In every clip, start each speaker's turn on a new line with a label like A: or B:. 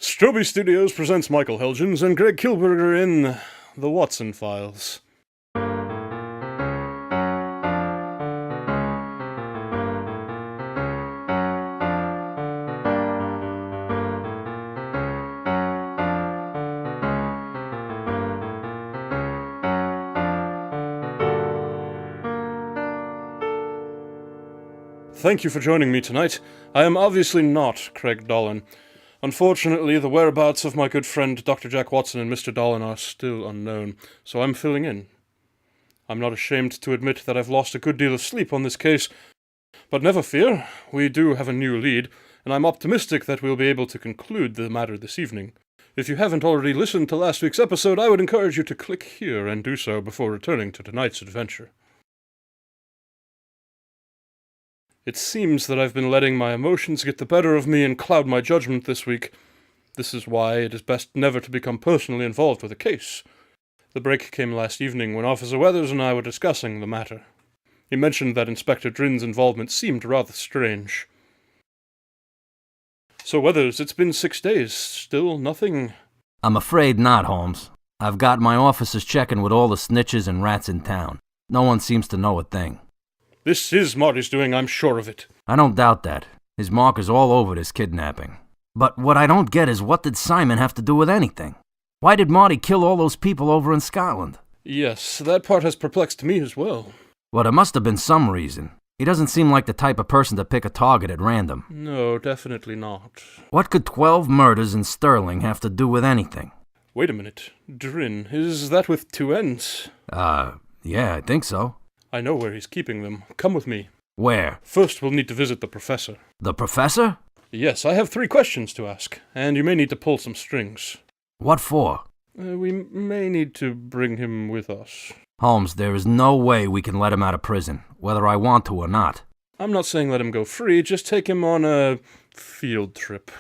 A: Stroby Studios presents Michael Helgens and Greg Kilberger in The Watson Files. Thank you for joining me tonight. I am obviously not Craig Dahlen. Unfortunately, the whereabouts of my good friend Dr. Jack Watson and Mr. Dahlen are still unknown, so I'm filling in. I'm not ashamed to admit that I've lost a good deal of sleep on this case, but never fear, we do have a new lead, and I'm optimistic that we'll be able to conclude the matter this evening. If you haven't already listened to last week's episode, I would encourage you to click here and do so before returning to tonight's adventure. It seems that I've been letting my emotions get the better of me and cloud my judgment this week. This is why it is best never to become personally involved with a case. The break came last evening when Officer Weathers and I were discussing the matter. He mentioned that Inspector Drin's involvement seemed rather strange. So Weathers, it's been 6 days. Still nothing?
B: I'm afraid not, Holmes. I've got my officers checking with all the snitches and rats in town. No one seems to know a thing.
A: This is Marty's doing, I'm sure of it.
B: I don't doubt that. His mark is all over this kidnapping. But what I don't get is what did Simon have to do with anything? Why did Marty kill all those people over in Scotland?
A: Yes, that part has perplexed me as well.
B: Well, there must have been some reason. He doesn't seem like the type of person to pick a target at random.
A: No, definitely not.
B: What could 12 murders in Sterling have to do with anything?
A: Wait a minute. Drin, is that with 2 N's?
B: Yeah, I think so.
A: I know where he's keeping them. Come with me.
B: Where?
A: First, we'll need to visit the professor.
B: The professor?
A: Yes, I have 3 questions to ask, and you may need to pull some strings.
B: What for?
A: We may need to bring him with us.
B: Holmes, there is no way we can let him out of prison, whether I want to or not.
A: I'm not saying let him go free, just take him on a field trip.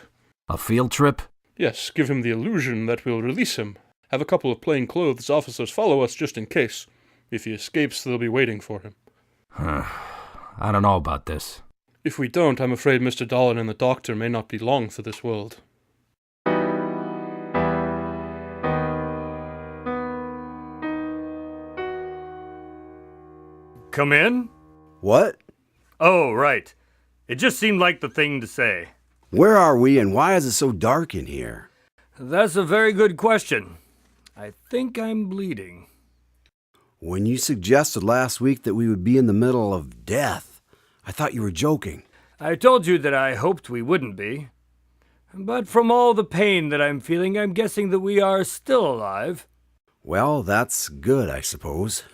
B: A field trip?
A: Yes, give him the illusion that we'll release him. Have a couple of plainclothes officers follow us just in case. If he escapes, they'll be waiting for him.
B: I don't know about this.
A: If we don't, I'm afraid Mr. Dahlen and the doctor may not be long for this world.
C: Come in?
D: What?
C: Oh, right. It just seemed like the thing to say.
D: Where are we and why is it so dark in here?
C: That's a very good question. I think I'm bleeding.
D: When you suggested last week that we would be in the middle of death, I thought you were joking.
C: I told you that I hoped we wouldn't be. But from all the pain that I'm feeling, I'm guessing that we are still alive.
D: Well, that's good, I suppose.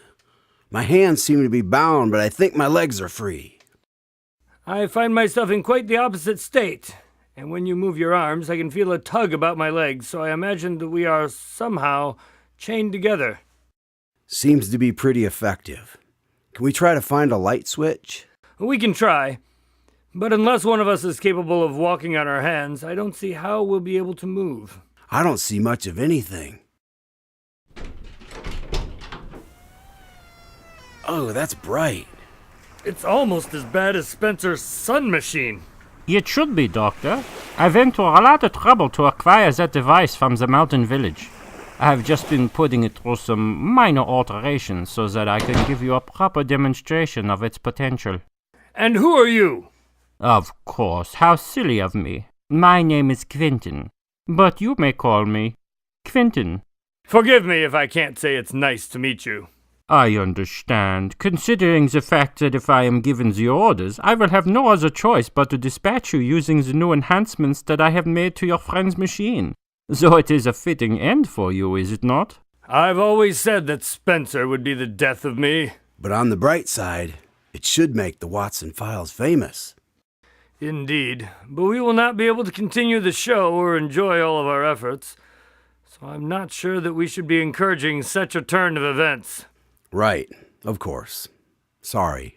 D: My hands seem to be bound, but I think my legs are free.
C: I find myself in quite the opposite state. And when you move your arms, I can feel a tug about my legs, so I imagine that we are somehow chained together.
D: Seems to be pretty effective. Can we try to find a light switch?
C: We can try. But unless one of us is capable of walking on our hands, I don't see how we'll be able to move.
D: I don't see much of anything. Oh, that's bright.
C: It's almost as bad as Spencer's sun machine.
E: It should be, Doctor. I went to a lot of trouble to acquire that device from the mountain village. I have just been putting it through some minor alterations so that I can give you a proper demonstration of its potential.
C: And who are you?
E: Of course, how silly of me. My name is Quentin, but you may call me Quentin.
C: Forgive me if I can't say it's nice to meet you.
E: I understand, considering the fact that if I am given the orders, I will have no other choice but to dispatch you using the new enhancements that I have made to your friend's machine. So it is a fitting end for you, is it not?
C: I've always said that Spencer would be the death of me.
D: But on the bright side, it should make the Watson Files famous.
C: Indeed, but we will not be able to continue the show or enjoy all of our efforts. So I'm not sure that we should be encouraging such a turn of events.
D: Right, of course. Sorry.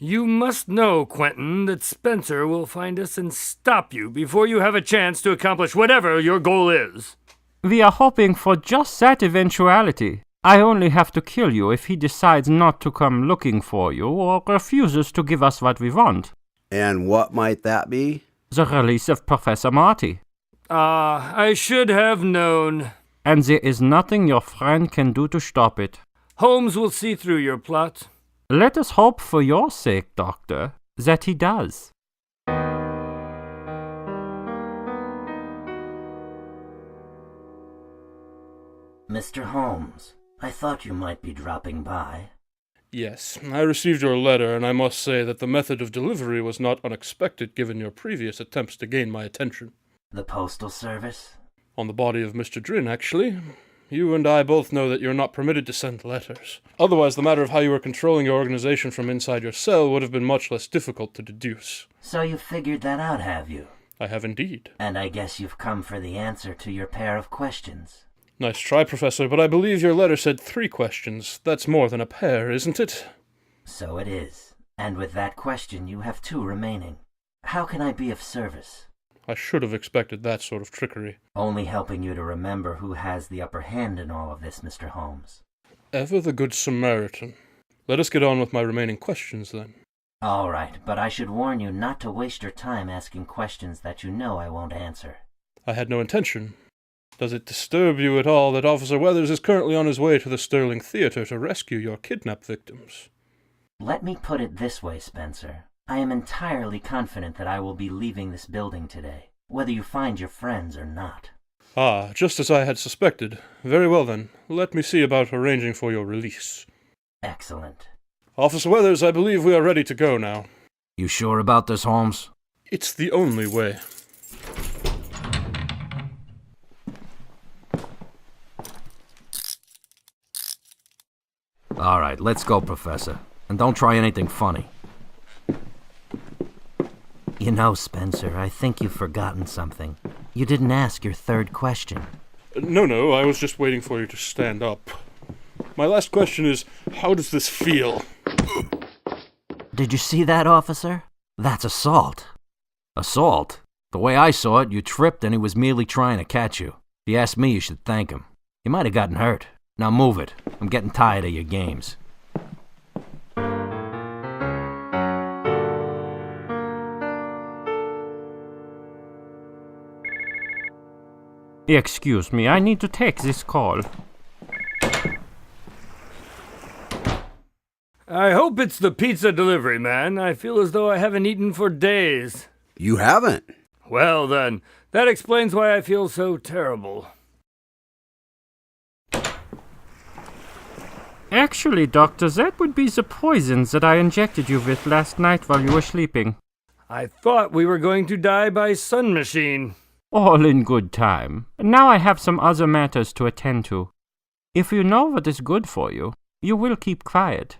C: You must know, Quentin, that Spencer will find us and stop you before you have a chance to accomplish whatever your goal is.
E: We are hoping for just that eventuality. I only have to kill you if he decides not to come looking for you or refuses to give us what we want.
D: And what might that be?
E: The release of Professor Marty.
C: I should have known.
E: And there is nothing your friend can do to stop it.
C: Holmes will see through your plot.
E: Let us hope for your sake, Doctor, that he does.
B: Mr. Holmes, I thought you might be dropping by.
A: Yes, I received your letter, and I must say that the method of delivery was not unexpected given your previous attempts to gain my attention.
B: The Postal Service?
A: On the body of Mr. Drin, actually. You and I both know that you're not permitted to send letters. Otherwise, the matter of how you were controlling your organization from inside your cell would have been much less difficult to deduce.
B: So you figured that out, have you?
A: I have indeed.
B: And I guess you've come for the answer to your pair of questions.
A: Nice try, Professor, but I believe your letter said 3 questions. That's more than a pair, isn't it?
B: So it is. And with that question, you have 2 remaining. How can I be of service?
A: I should have expected that sort of trickery.
B: Only helping you to remember who has the upper hand in all of this, Mr. Holmes.
A: Ever the good Samaritan. Let us get on with my remaining questions, then.
B: All right, but I should warn you not to waste your time asking questions that you know I won't answer.
A: I had no intention. Does it disturb you at all that Officer Weathers is currently on his way to the Sterling Theatre to rescue your kidnap victims?
B: Let me put it this way, Spencer. I am entirely confident that I will be leaving this building today, whether you find your friends or not.
A: Ah, just as I had suspected. Very well then, let me see about arranging for your release.
B: Excellent.
A: Officer Weathers, I believe we are ready to go now.
B: You sure about this, Holmes?
A: It's the only way.
B: All right, let's go, Professor. And don't try anything funny. You know, Spencer, I think you've forgotten something. You didn't ask your 3rd question.
A: No, I was just waiting for you to stand up. My last question is, how does this feel?
B: Did you see that, officer? That's assault. Assault? The way I saw it, you tripped and he was merely trying to catch you. If you ask me, you should thank him. You might have gotten hurt. Now move it. I'm getting tired of your games.
E: Excuse me, I need to take this call.
C: I hope it's the pizza delivery man. I feel as though I haven't eaten for days.
D: You haven't?
C: Well then, that explains why I feel so terrible.
E: Actually, Doctor, that would be the poison that I injected you with last night while you were sleeping.
C: I thought we were going to die by sun machine.
E: All in good time. Now I have some other matters to attend to. If you know what is good for you, you will keep quiet.